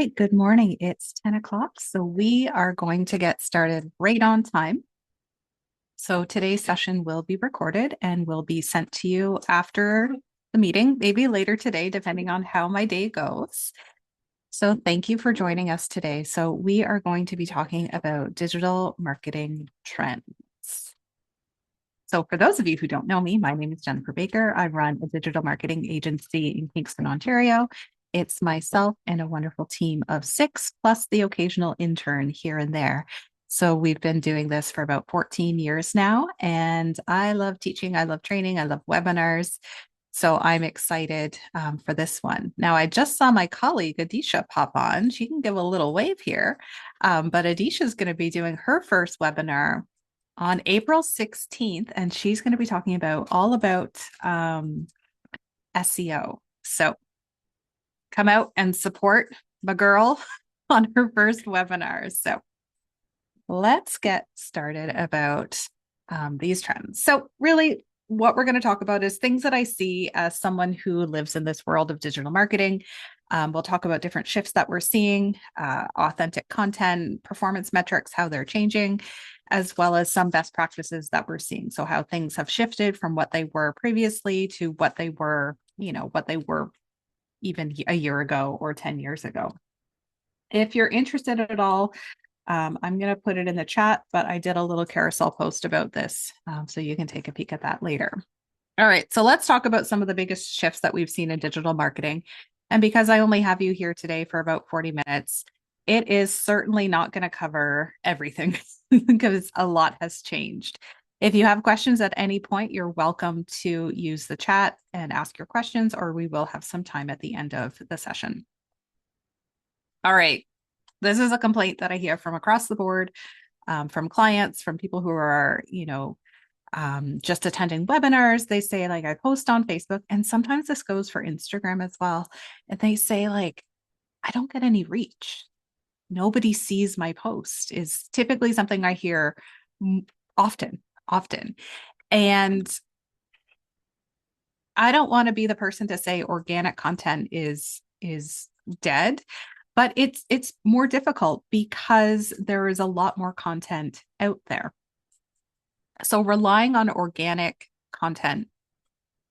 right, good morning. It's 10 o'clock, so we are going to get started right on time. So today's session will be recorded and will be sent to you after the meeting, maybe later today, depending on how my day goes. So thank you for joining us today. So we are going to be talking about digital marketing trends. So for those of you who don't know me, my name is Jennifer Baker. I run a digital marketing agency in Kingston, Ontario. It's myself and a wonderful team of 6, plus the occasional intern here and there. So we've been doing this for about 14 years now, and I love teaching, I love training, I love webinars. So I'm excited for this one. Now, I just saw my colleague Adisha pop on. She can give a little wave here, but Adisha is going to be doing her first webinar on April 16th, and she's going to be talking about all about SEO. So come out and support my girl on her first webinar. So let's get started about these trends. So really, what we're going to talk about is things that I see as someone who lives in this world of digital marketing. We'll talk about different shifts that we're seeing, authentic content, performance metrics, how they're changing, as well as some best practices that we're seeing. So how things have shifted from what they were previously to what they were, what they were even a year ago or 10 years ago. If you're interested at all, I'm going to put it in the chat, but I did a little carousel post about this, so you can take a peek at that later. All right, so let's talk about some of the biggest shifts that we've seen in digital marketing. And because I only have you here today for about 40 minutes, it is certainly not going to cover everything because a lot has changed. If you have questions at any point, you're welcome to use the chat and ask your questions, or we will have some time at the end of the session. All right. This is a complaint that I hear from across the board, from clients, from people who are, just attending webinars. They say, like, I post on Facebook, and sometimes this goes for Instagram as well. And they say, like, I don't get any reach. Nobody sees my post is typically something I hear often. And I don't want to be the person to say organic content is dead, but it's more difficult because there is a lot more content out there. So relying on organic content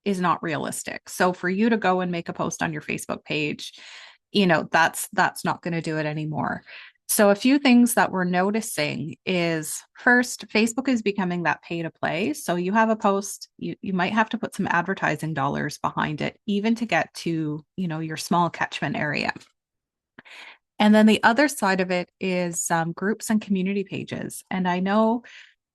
is not realistic. So for you to go and make a post on your Facebook page, that's not going to do it anymore. So a few things that we're noticing is, first, Facebook is becoming that pay to play. So you have a post, you might have to put some advertising dollars behind it, even to get to, your small catchment area. And then the other side of it is groups and community pages. And I know,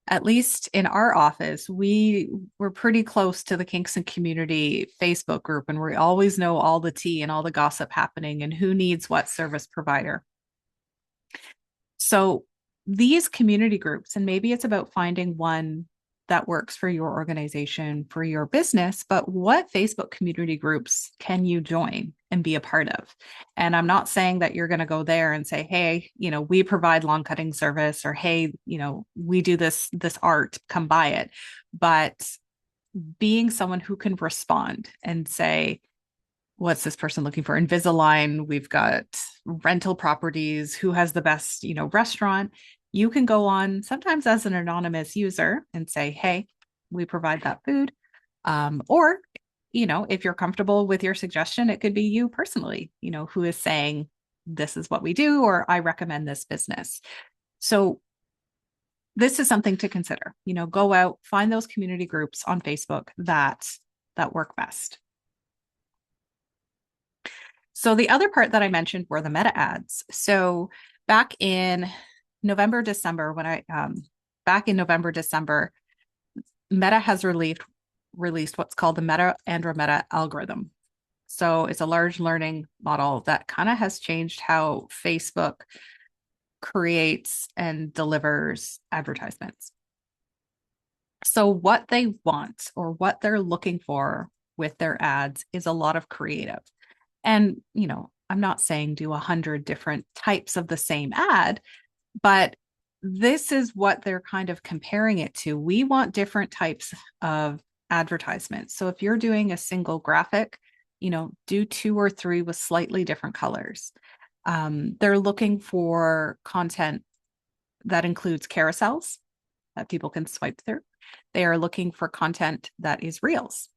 at least in our office, we're pretty close to the Kingston Community Facebook group, and we always know all the tea and all the gossip happening and who needs what service provider. So these community groups, and maybe it's about finding one that works for your organization, for your business, but what Facebook community groups can you join and be a part of? And I'm not saying that you're going to go there and say, hey, we provide lawn cutting service, or hey, we do this art, come buy it. But being someone who can respond and say, what's this person looking for? Invisalign, we've got rental properties, who has the best, restaurant. You can go on sometimes as an anonymous user and say, hey, we provide that food. Or, if you're comfortable with your suggestion, it could be you personally, who is saying, this is what we do, or I recommend this business. So this is something to consider. Go out, find those community groups on Facebook that work best. So the other part that I mentioned were the meta ads. So back in November, December, Meta has released what's called the Meta Andromeda algorithm. So it's a large learning model that kind of has changed how Facebook creates and delivers advertisements. So what they want, or what they're looking for with their ads, is a lot of creative. And, I'm not saying do 100 different types of the same ad, but this is what they're kind of comparing it to. We want different types of advertisements. So if you're doing a single graphic, do 2 or 3 with slightly different colors. They're looking for content that includes carousels that people can swipe through. They are looking for content that is reels.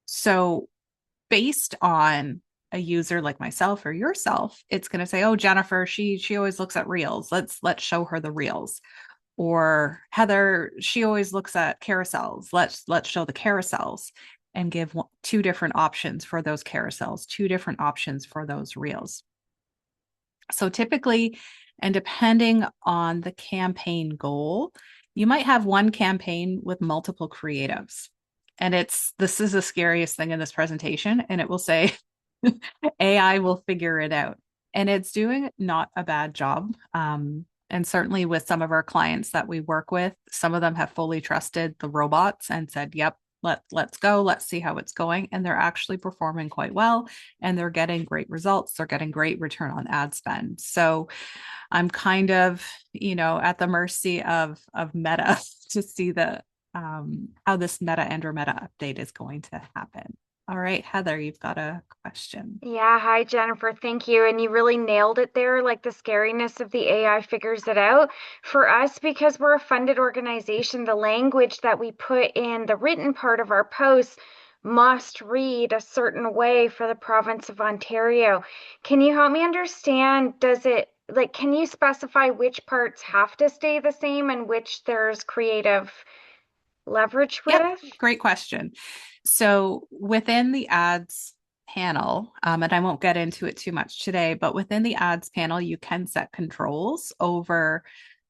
So based on a user like myself or yourself, it's going to say, "Oh, Jennifer, she always looks at reels. Let's show her the reels." Or Heather, she always looks at carousels. Let's show the carousels and give two different options for those carousels, two different options for those reels. So typically, and depending on the campaign goal, you might have one campaign with multiple creatives. And this is the scariest thing in this presentation. And it will say AI will figure it out. And it's doing not a bad job. And certainly with some of our clients that we work with, some of them have fully trusted the robots and said, yep, let's go, let's see how it's going. And they're actually performing quite well and they're getting great results. They're getting great return on ad spend. So I'm kind of, at the mercy of Meta to see how this Meta Andromeda update is going to happen. All right, Heather, you've got a question. Yeah, hi Jennifer. Thank you. And you really nailed it there, like the scariness of the AI figures it out. For us, because we're a funded organization, the language that we put in the written part of our posts must read a certain way for the province of Ontario. Can you help me understand, can you specify which parts have to stay the same and which there's creative leverage Yep, with? great question. So within the ads panel, and I won't get into it too much today, but within the ads panel, you can set controls over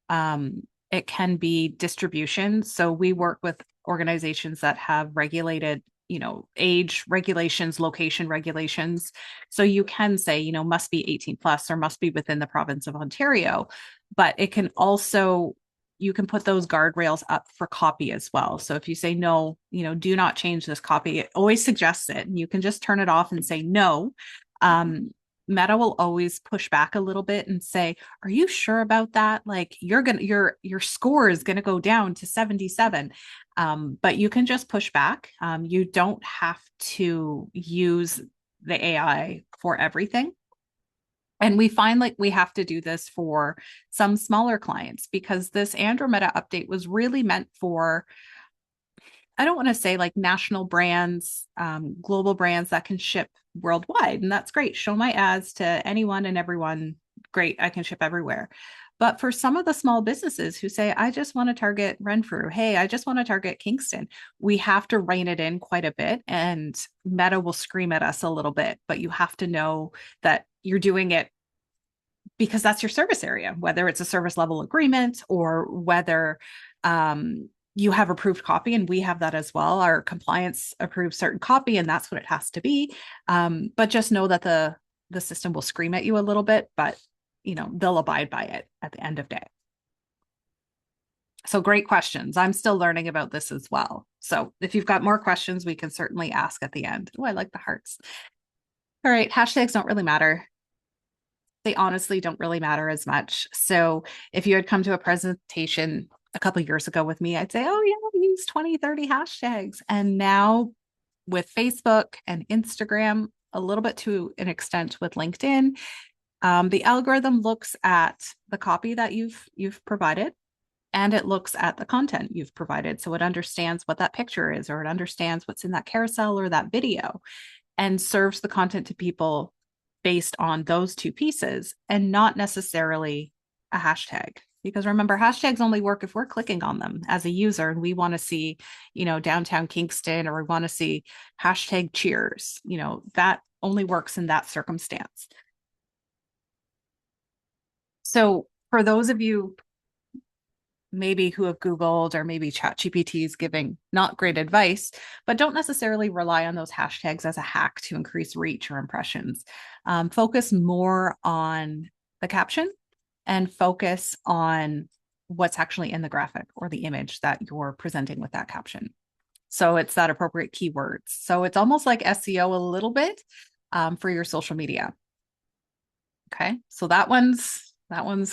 it can be distribution. So we work with organizations that have regulated, age regulations, location regulations. So you can say, must be 18 plus or must be within the province of Ontario, but it can also you can put those guardrails up for copy as well. So if you say no, do not change this copy, it always suggests it, and you can just turn it off and say no. Meta will always push back a little bit and say, "Are you sure about that? Like your score is gonna go down to 77." But you can just push back. You don't have to use the AI for everything. And we find like we have to do this for some smaller clients because this Andromeda update was really meant for, I don't want to say like national brands, global brands that can ship worldwide. And that's great. Show my ads to anyone and everyone. Great. I can ship everywhere. But for some of the small businesses who say, I just want to target Renfrew, hey, I just want to target Kingston, we have to rein it in quite a bit. And Meta will scream at us a little bit, but you have to know that you're doing it because that's your service area, whether it's a service level agreement or whether you have approved copy, and we have that as well. Our compliance approves certain copy, and that's what it has to be. But just know that the system will scream at you a little bit, but they'll abide by it at the end of day. So great questions. I'm still learning about this as well. So if you've got more questions, we can certainly ask at the end. Oh, I like the hearts. All right, hashtags don't really matter. They honestly don't really matter as much. So if you had come to a presentation a couple years ago with me, I'd say, oh, yeah, we use 20, 30 hashtags. And now with Facebook and Instagram, a little bit to an extent with LinkedIn, the algorithm looks at the copy that you've provided and it looks at the content you've provided. So it understands what that picture is, or it understands what's in that carousel or that video, and serves the content to people based on those two pieces and not necessarily a hashtag. Because remember, hashtags only work if we're clicking on them as a user and we want to see, downtown Kingston, or we want to see hashtag cheers. That only works in that circumstance. So for those of you maybe who have Googled, or maybe ChatGPT is giving not great advice, but don't necessarily rely on those hashtags as a hack to increase reach or impressions. Focus more on the caption and focus on what's actually in the graphic or the image that you're presenting with that caption. So it's that appropriate keywords. So it's almost like SEO a little bit for your social media. Okay, so that one's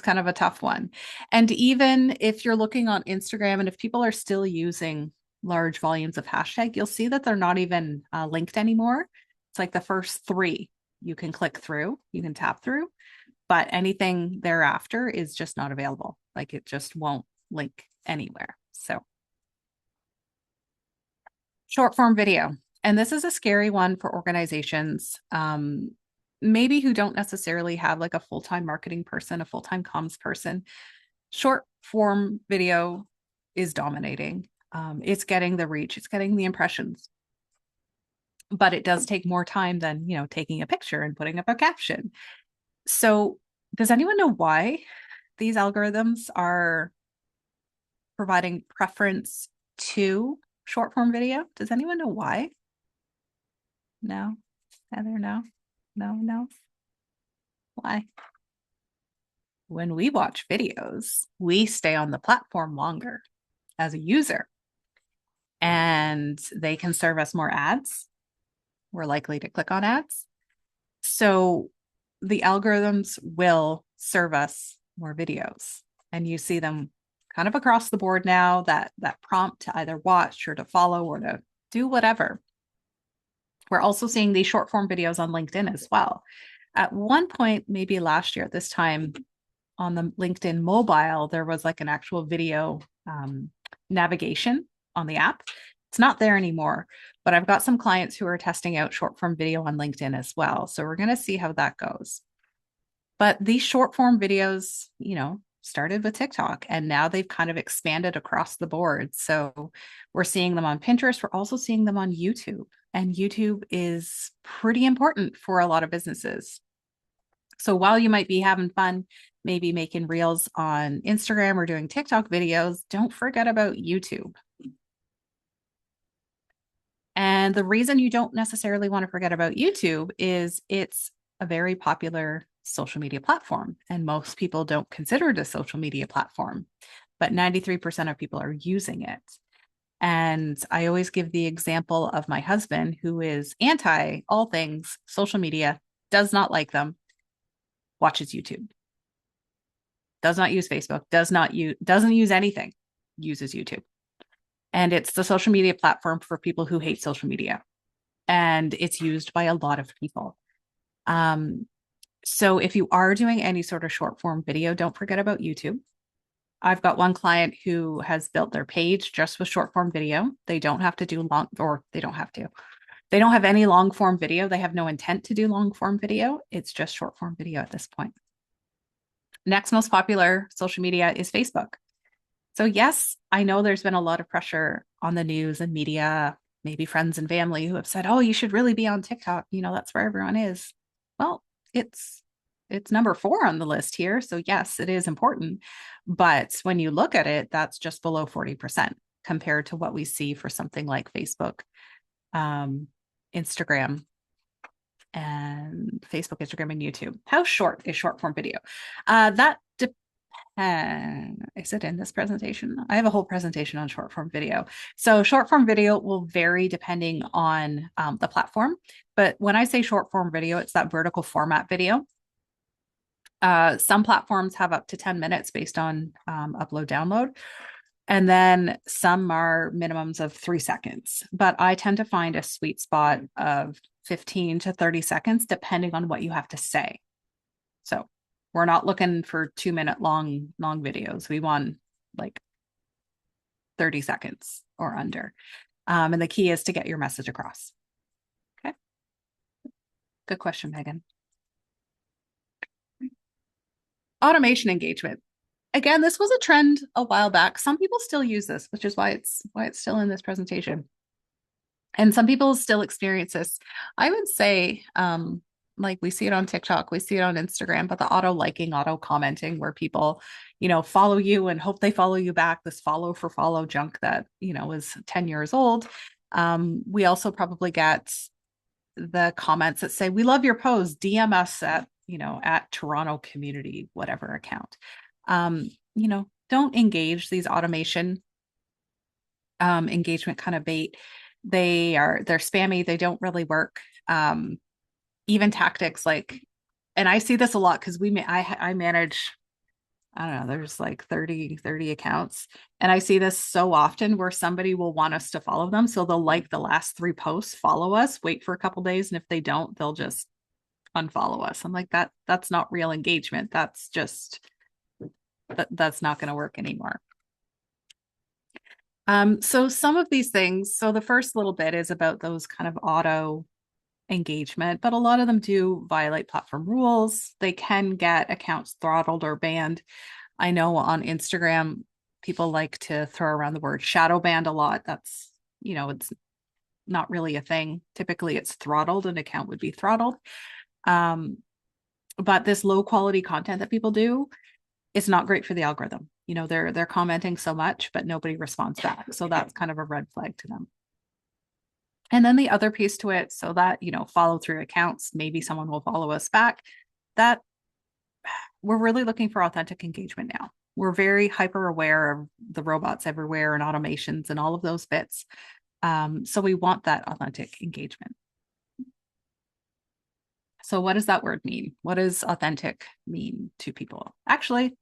kind of a tough one. And even if you're looking on Instagram and if people are still using large volumes of hashtag, you'll see that they're not even linked anymore. It's like the first three you can click through, you can tap through. but anything thereafter is just not available. Like it just won't link anywhere. So short form video. And this is a scary one for organizations, maybe who don't necessarily have like a full-time marketing person, a full-time comms person. Short form video is dominating. It's getting the reach, it's getting the impressions, but it does take more time than, taking a picture and putting up a caption. So does anyone know why these algorithms are providing preference to short form video? Does anyone know why? No? Heather, no? No, no. Why? When we watch videos, we stay on the platform longer as a user, and they can serve us more ads. We're likely to click on ads. So the algorithms will serve us more videos, and you see them kind of across the board now, that prompt to either watch or to follow or to do whatever. We're also seeing these short form videos on LinkedIn as well. At one point, maybe last year at this time, on the LinkedIn mobile, there was like an actual video navigation on the app. It's not there anymore, but I've got some clients who are testing out short form video on LinkedIn as well. So we're going to see how that goes. But these short form videos, started with TikTok, and now they've kind of expanded across the board. So we're seeing them on Pinterest. We're also seeing them on YouTube, and YouTube is pretty important for a lot of businesses. So while you might be having fun, maybe making reels on Instagram or doing TikTok videos, don't forget about YouTube. And the reason you don't necessarily want to forget about YouTube is it's a very popular social media platform, and most people don't consider it a social media platform, but 93% of people are using it. And I always give the example of my husband, who is anti all things social media, does not like them, watches YouTube, does not use Facebook, doesn't use anything, uses YouTube. And it's the social media platform for people who hate social media. And it's used by a lot of people. So if you are doing any sort of short form video, don't forget about YouTube. I've got one client who has built their page just with short form video. They don't have to do long, or they don't have to. They don't have any long form video. They have no intent to do long form video. It's just short form video at this point. Next most popular social media is Facebook. So yes, I know there's been a lot of pressure on the news and media, maybe friends and family who have said, "Oh, you should really be on TikTok. That's where everyone is." Well, it's number 4 on the list here. So yes, it is important. But when you look at it, that's just below 40% compared to what we see for something like Facebook, Instagram, and Instagram, and YouTube. How short is short form video? That is it in this presentation? I have a whole presentation on short form video. So short form video will vary depending on the platform. But when I say short form video, it's that vertical format video. Some platforms have up to 10 minutes based on upload download. And then some are minimums of 3 seconds. But I tend to find a sweet spot of 15 to 30 seconds, depending on what you have to say. So we're not looking for 2-minute long videos. We want like 30 seconds or under. And the key is to get your message across. Okay. Good question, Megan. Automation engagement. Again, this was a trend a while back. Some people still use this, which is why it's still in this presentation. And some people still experience this. I would say, like we see it on TikTok, we see it on Instagram, but the auto liking, auto commenting, where people, follow you and hope they follow you back, this follow for follow junk that, is 10 years old. We also probably get the comments that say, "We love your post, DM us at, at Toronto community, whatever account." Don't engage these automation engagement kind of bait. They're spammy. They don't really work. Even tactics like, and I see this a lot because I manage, I don't know, there's like 30 accounts. And I see this so often where somebody will want us to follow them. So they'll like the last 3 posts, follow us, wait for a couple days. And if they don't, they'll just unfollow us. I'm like, that's not real engagement. That's just that's not going to work anymore. So some of these things, so the first little bit is about those kind of auto engagement, but a lot of them do violate platform rules. They can get accounts throttled or banned. I know on Instagram, people like to throw around the word shadow banned a lot. That's, it's not really a thing. Typically, it's throttled, an account would be throttled. Um, but this low quality content that people do, it's not great for the algorithm. They're commenting so much, but nobody responds back. So that's kind of a red flag to them. And then the other piece to it, so that, follow through accounts, maybe someone will follow us back. That we're really looking for authentic engagement now. We're very hyper aware of the robots everywhere and automations and all of those bits. So we want that authentic engagement. So what does that word mean? What does authentic mean to people? Actually,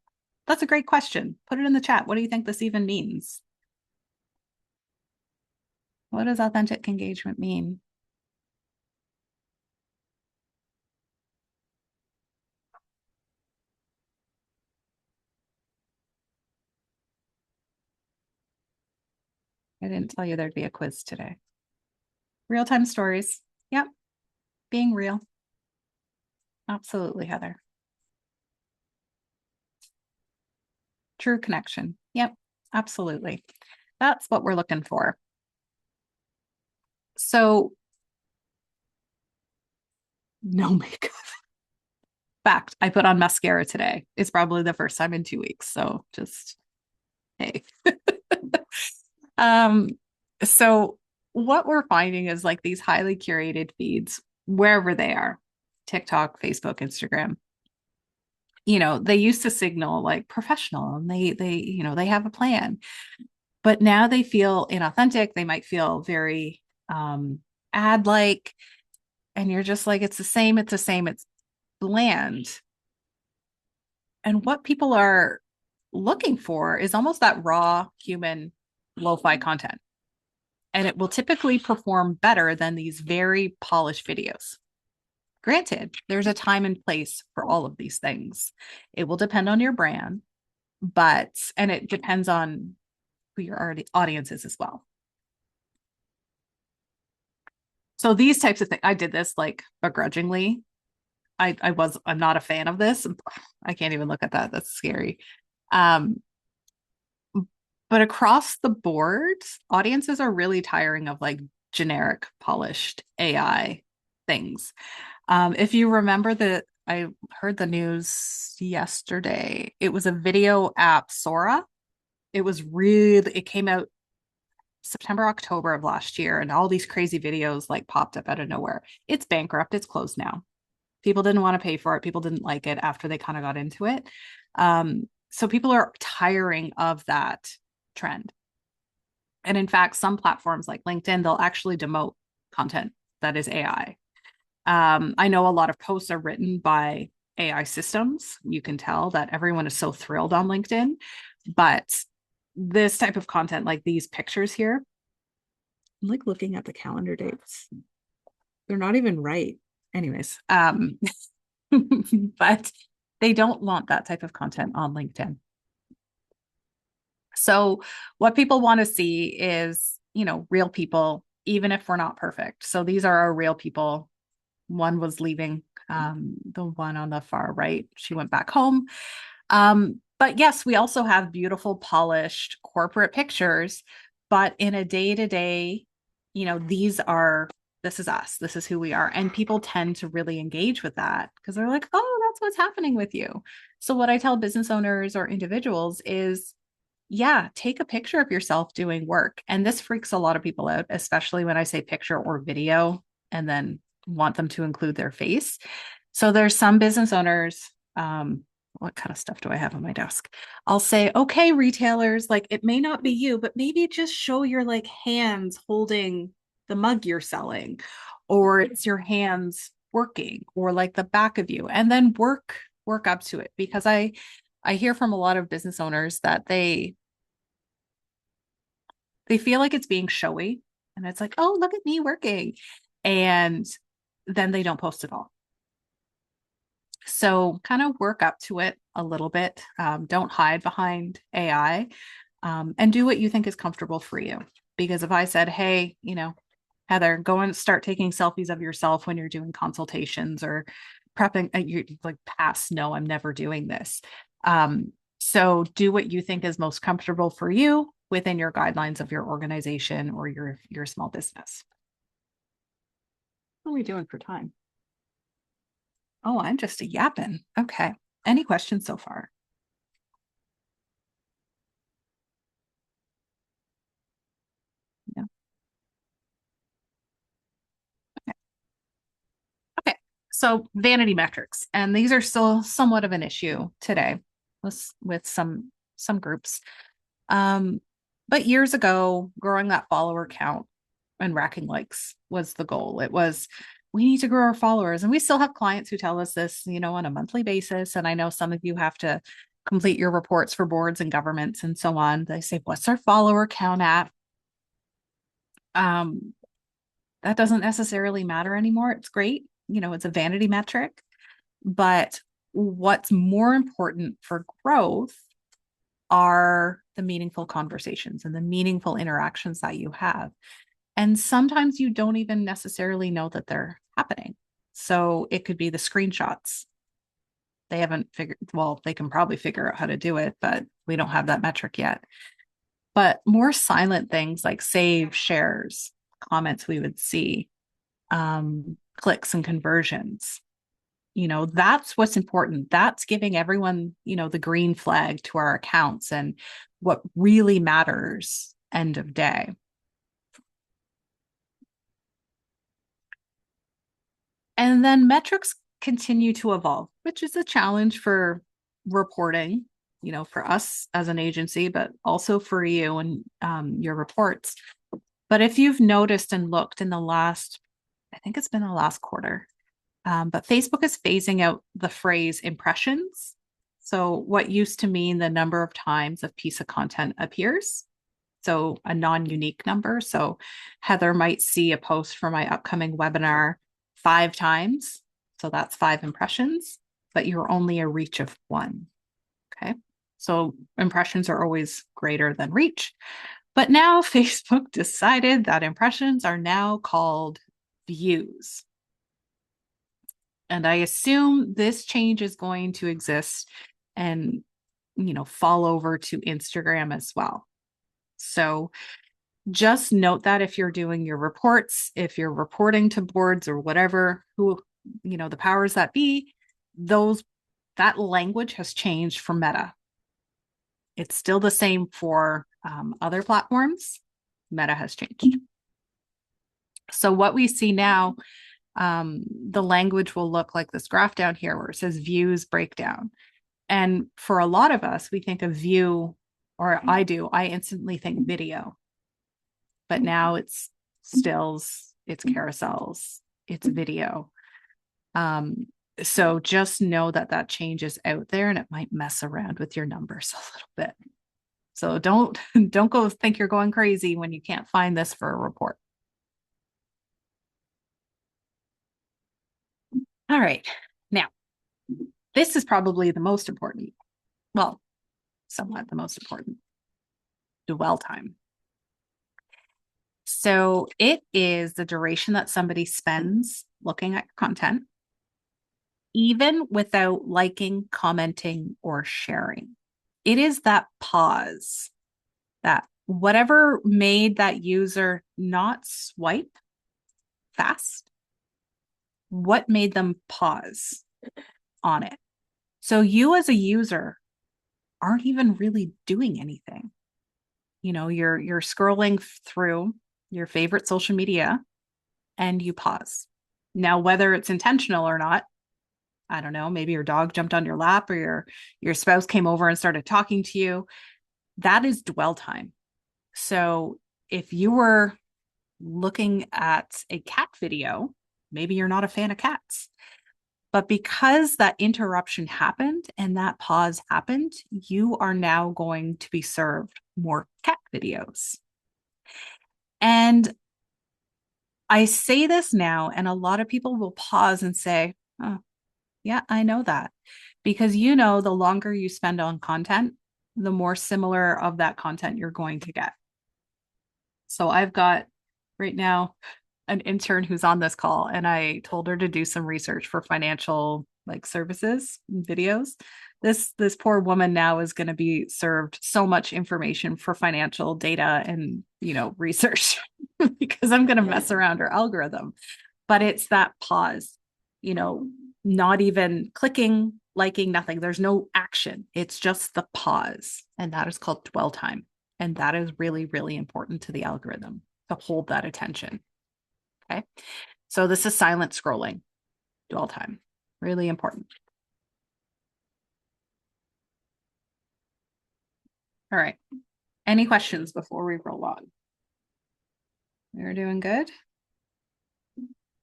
that's a great question. Put it in the chat. What do you think this even means? What does authentic engagement mean? I didn't tell you there'd be a quiz today. Real-time stories. Yep. Being real. Absolutely, Heather. True connection. Yep. Absolutely. That's what we're looking for. So, no makeup. Fact, I put on mascara today. It's probably the first time in 2 weeks. So just, hey. um, so what we're finding is like these highly curated feeds, wherever they are, TikTok, Facebook, Instagram, they used to signal like professional and they have a plan, but now they feel inauthentic. They might feel very ad like, and you're just like, it's the same, it's bland. And what people are looking for is almost that raw human lo-fi content. And it will typically perform better than these very polished videos. Granted, there's a time and place for all of these things. It will depend on your brand, and it depends on who your audience is as well. So these types of things, I did this like begrudgingly. I'm not a fan of this. I can't even look at that. That's scary. Um, but across the board, audiences are really tiring of like generic, polished AI things. If you remember I heard the news yesterday. It was a video app, Sora. It came out September, October of last year, and all these crazy videos like popped up out of nowhere. It's bankrupt. It's closed now. People didn't want to pay for it. People didn't like it after they kind of got into it. So people are tiring of that trend. And in fact, some platforms like LinkedIn, they'll actually demote content that is AI. I know a lot of posts are written by AI systems. You can tell that everyone is so thrilled on LinkedIn, but this type of content, like these pictures here, I'm like looking at the calendar dates. They're not even right. Anyways, but they don't want that type of content on LinkedIn. So what people want to see is, real people, even if we're not perfect. So these are our real people. One was leaving, the one on the far right, she went back home. But yes, we also have beautiful, polished corporate pictures, but in a day-to-day, this is us, this is who we are. And people tend to really engage with that because they're like, oh, that's what's happening with you. So what I tell business owners or individuals is, yeah, take a picture of yourself doing work. And this freaks a lot of people out, especially when I say picture or video and then want them to include their face. So there's some business owners, what kind of stuff do I have on my desk? I'll say, okay, retailers, like it may not be you, but maybe just show your like hands holding the mug you're selling, or it's your hands working, or like the back of you, and then work up to it. Because I hear from a lot of business owners that they feel like it's being showy, and it's like, oh, look at me working. And then they don't post at all. So kind of work up to it a little bit. Don't hide behind AI, and do what you think is comfortable for you. Because if I said, hey, Heather, go and start taking selfies of yourself when you're doing consultations or prepping, you like pass, no, I'm never doing this. So do what you think is most comfortable for you within your guidelines of your organization or your small business. What are we doing for time? Oh, I'm just a yapping. Okay. Any questions so far? Yeah. Okay. Okay. So vanity metrics, and these are still somewhat of an issue today with some groups. Um, but years ago, growing that follower count and racking likes was the goal. It was, we need to grow our followers. And we still have clients who tell us this, on a monthly basis. And I know some of you have to complete your reports for boards and governments and so on. They say, what's our follower count at? Um, that doesn't necessarily matter anymore. It's great. It's a vanity metric. But what's more important for growth are the meaningful conversations and the meaningful interactions that you have. And sometimes you don't even necessarily know that they're happening. So it could be the screenshots. They haven't figured, well, they can probably figure out how to do it, but we don't have that metric yet. But more silent things like save, shares, comments we would see, clicks and conversions. That's what's important. That's giving everyone, the green flag to our accounts and what really matters end of day. And then metrics continue to evolve, which is a challenge for reporting, for us as an agency, but also for you and your reports. But if you've noticed and looked in the last, I think it's been the last quarter, but Facebook is phasing out the phrase impressions. So, what used to mean the number of times a piece of content appears. So, a non unique number. So, Heather might see a post for my upcoming webinar 5 times. So, that's 5 impressions, but you're only a reach of one. Okay. So, impressions are always greater than reach. But now Facebook decided that impressions are now called views. And I assume this change is going to exist and, fall over to Instagram as well. So just note that if you're doing your reports, if you're reporting to boards or whatever, who, the powers that be, that language has changed for Meta. It's still the same for other platforms. Meta has changed. So what we see now, the language will look like this graph down here where it says views breakdown. And for a lot of us, we think of view, or I instantly think video. But now it's stills, it's carousels, it's video. So just know that change is out there and it might mess around with your numbers a little bit. So don't go think you're going crazy when you can't find this for a report. All right. Now, this is probably the most important. Well, somewhat the most important. Dwell time. So it is the duration that somebody spends looking at content, even without liking, commenting, or sharing. It is that pause, that whatever made that user not swipe fast, what made them pause on it. So you as a user aren't even really doing anything. You're scrolling through your favorite social media and you pause. Now, whether it's intentional or not, I don't know, maybe your dog jumped on your lap or your spouse came over and started talking to you. That is dwell time. So if you were looking at a cat video, maybe you're not a fan of cats. But because that interruption happened and that pause happened, you are now going to be served more cat videos. And I say this now, and a lot of people will pause and say, oh, Yeah, I know that because you know the longer you spend on content, the more similar of that content you're going to get. So I've got right now an intern who's on this call, and I told her to do some research for financial like services videos. This poor woman now is going to be served so much information for financial data and research because I'm going to mess around her algorithm. But it's that pause, you know, not even clicking, liking, nothing. There's no action. It's just the pause. And that is called dwell time. And that is really, really important to the algorithm to hold that attention. Okay. So this is silent scrolling, dwell time. Really important. All right. Any questions before we roll on? We're doing good.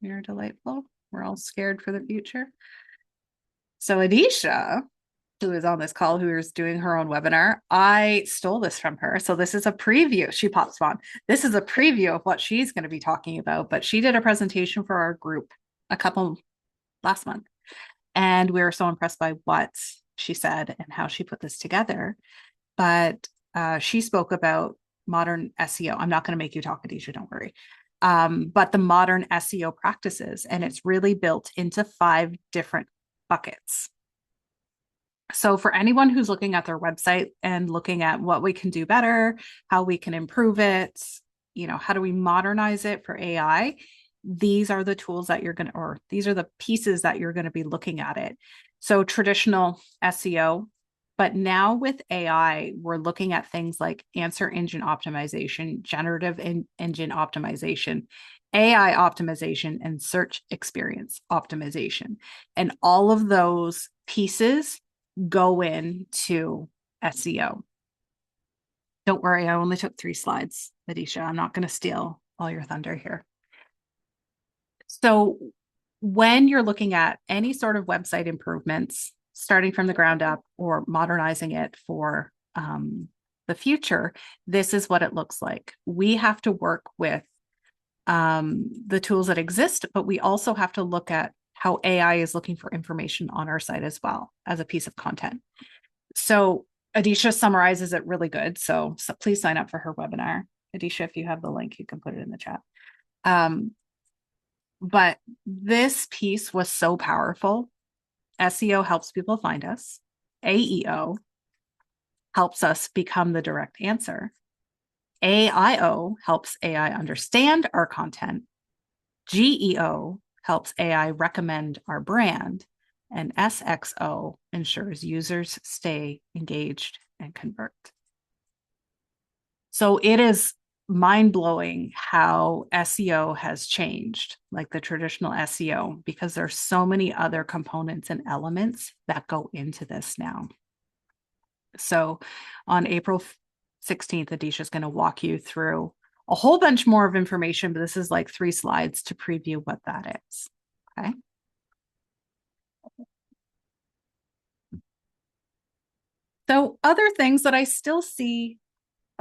You're delightful. We're all scared for the future. So Adisha, who is on this call, who is doing her own webinar, I stole this from her. So this is a preview. She pops on. This is a preview of what she's going to be talking about. But she did a presentation for our group a couple last month. And we were so impressed by what she said and how she put this together. But she spoke about modern SEO. I'm not going to make you talk, Adisha, don't worry. But the modern SEO practices, and it's really built into 5 different buckets. So for anyone who's looking at their website and looking at what we can do better, how we can improve it, how do we modernize it for AI? These are the tools that you're going to, or these are the pieces that you're going to be looking at it. So traditional SEO, but now with AI, we're looking at things like answer engine optimization, generative engine optimization, AI optimization, and search experience optimization. And all of those pieces go into SEO. Don't worry, I only took 3 slides, Adisha. I'm not going to steal all your thunder here. So when you're looking at any sort of website improvements, starting from the ground up or modernizing it for the future, this is what it looks like. We have to work with the tools that exist, but we also have to look at how AI is looking for information on our site as well as a piece of content. So Adisha summarizes it really good. So please sign up for her webinar. Adisha, if you have the link, you can put it in the chat. But this piece was so powerful. SEO helps people find us. AEO helps us become the direct answer. AIO helps AI understand our content. GEO helps AI recommend our brand. And SXO ensures users stay engaged and convert. So it is mind-blowing how SEO has changed, like the traditional SEO, because there's so many other components and elements that go into this now. So on April 16th, Adisha is going to walk you through a whole bunch more of information, but this is like 3 slides to preview what that is. Okay. So other things that I still see.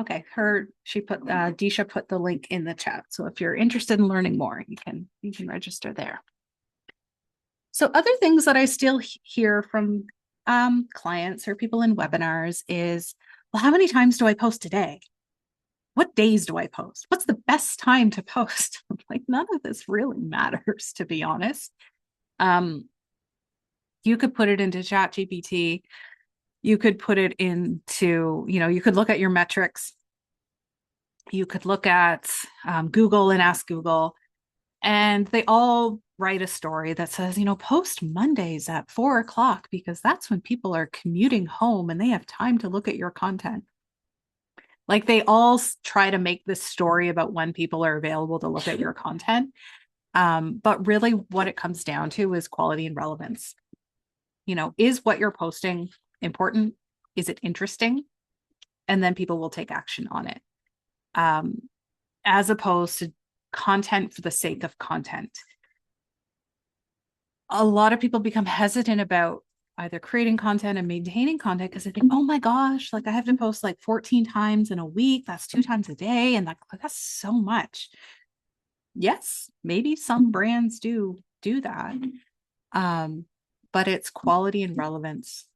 Okay, Disha put the link in the chat. So if you're interested in learning more, you can register there. So other things that I still hear from clients or people in webinars is, well, how many times do I post a day? What days do I post? What's the best time to post? Like none of this really matters, to be honest. You could put it into ChatGPT. You could put it into, you could look at your metrics. You could look at Google and ask Google, and they all write a story that says, post Mondays at 4 o'clock because that's when people are commuting home and they have time to look at your content. Like they all try to make this story about when people are available to look at your content. But really what it comes down to is quality and relevance. Is what you're posting important? Is it interesting? And then people will take action on it. As opposed to content for the sake of content. A lot of people become hesitant about either creating content and maintaining content because they think, oh my gosh, like I have to post like 14 times in a week. That's 2 times a day. And that's so much. Yes, maybe some brands do that. but it's quality and relevance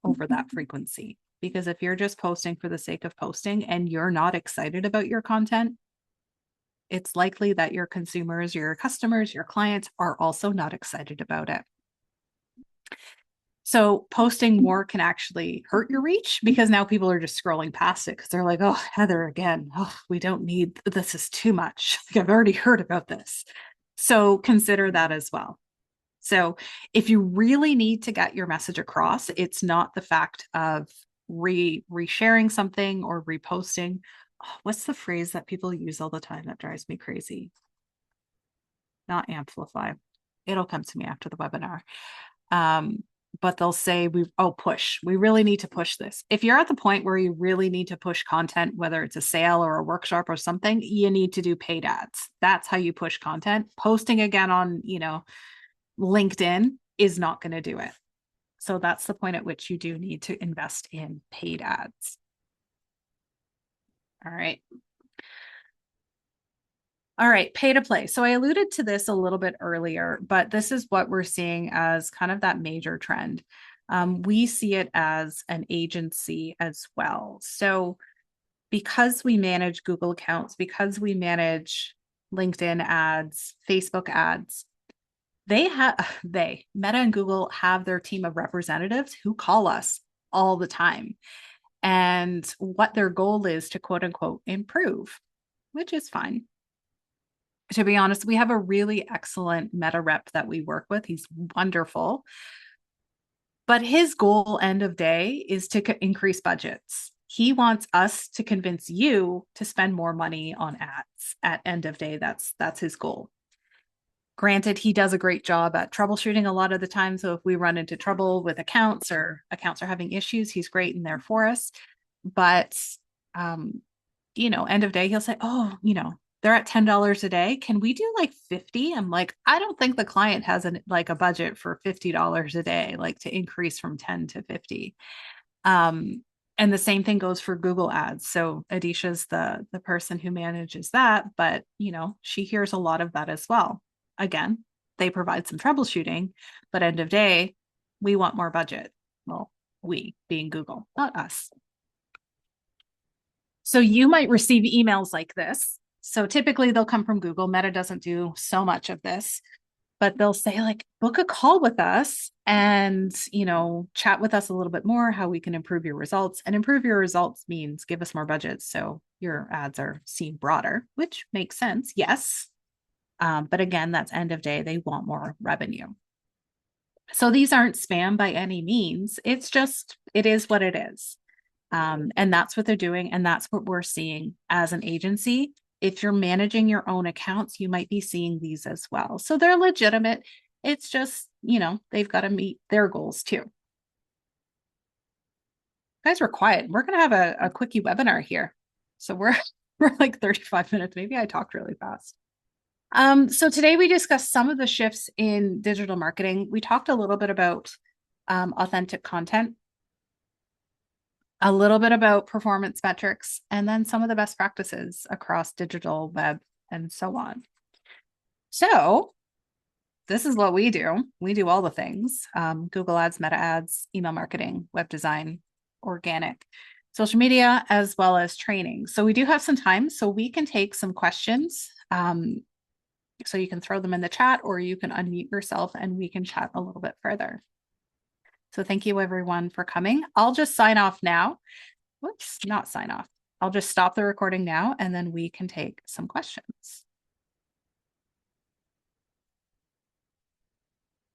over that frequency. Because if you're just posting for the sake of posting and you're not excited about your content, it's likely that your consumers, your customers, your clients are also not excited about it. So posting more can actually hurt your reach because now people are just scrolling past it because they're like, oh, Heather again. Oh, we don't need this is too much. Like, I've already heard about this. So consider that as well. So if you really need to get your message across, it's not the fact of resharing something or reposting. Oh, what's the phrase that people use all the time that drives me crazy? Not amplify. It'll come to me after the webinar. But they'll say push. We really need to push this. If you're at the point where you really need to push content, whether it's a sale or a workshop or something, you need to do paid ads. That's how you push content. Posting again on, LinkedIn is not going to do it. So that's the point at which you do need to invest in paid ads. All right. All right, pay to play. So I alluded to this a little bit earlier, but this is what we're seeing as kind of that major trend. We see it as an agency as well. So because we manage Google accounts, because we manage LinkedIn ads, Facebook ads, Meta and Google have their team of representatives who call us all the time. And what their goal is to quote unquote improve, which is fine. To be honest, we have a really excellent Meta rep that we work with. He's wonderful. But his goal, end of day, is to increase budgets. He wants us to convince you to spend more money on ads at end of day. That's his goal. Granted, he does a great job at troubleshooting a lot of the time. So if we run into trouble with accounts or accounts are having issues, he's great in there for us. But end of day, he'll say, oh, they're at $10 a day. Can we do like 50? I'm like, I don't think the client has a budget for $50 a day, like to increase from 10 to 50. And the same thing goes for Google ads. So Adisha's the person who manages that, but she hears a lot of that as well. Again, they provide some troubleshooting, but end of day, we want more budget. Well, we being Google, not us. So you might receive emails like this. So typically they'll come from Google. Meta doesn't do so much of this, but they'll say like, book a call with us and, chat with us a little bit more, how we can improve your results. And improve your results means give us more budget. So your ads are seen broader, which makes sense. Yes. But again, that's end of day. They want more revenue. So these aren't spam by any means. It is what it is. And that's what they're doing. And that's what we're seeing as an agency. If you're managing your own accounts, you might be seeing these as well. So they're legitimate. It's just, they've got to meet their goals too. Guys, we're quiet. We're going to have a quickie webinar here. So we're like 35 minutes. Maybe I talked really fast. So today we discussed some of the shifts in digital marketing. We talked a little bit about authentic content, a little bit about performance metrics, and then some of the best practices across digital, web, and so on. So this is what we do. We do all the things, Google ads, Meta ads, email marketing, web design, organic, social media, as well as training. So we do have some time, so we can take some questions. So you can throw them in the chat or you can unmute yourself and we can chat a little bit further. So thank you everyone for coming. I'll just sign off now. Whoops, not sign off. I'll just stop the recording now and then we can take some questions.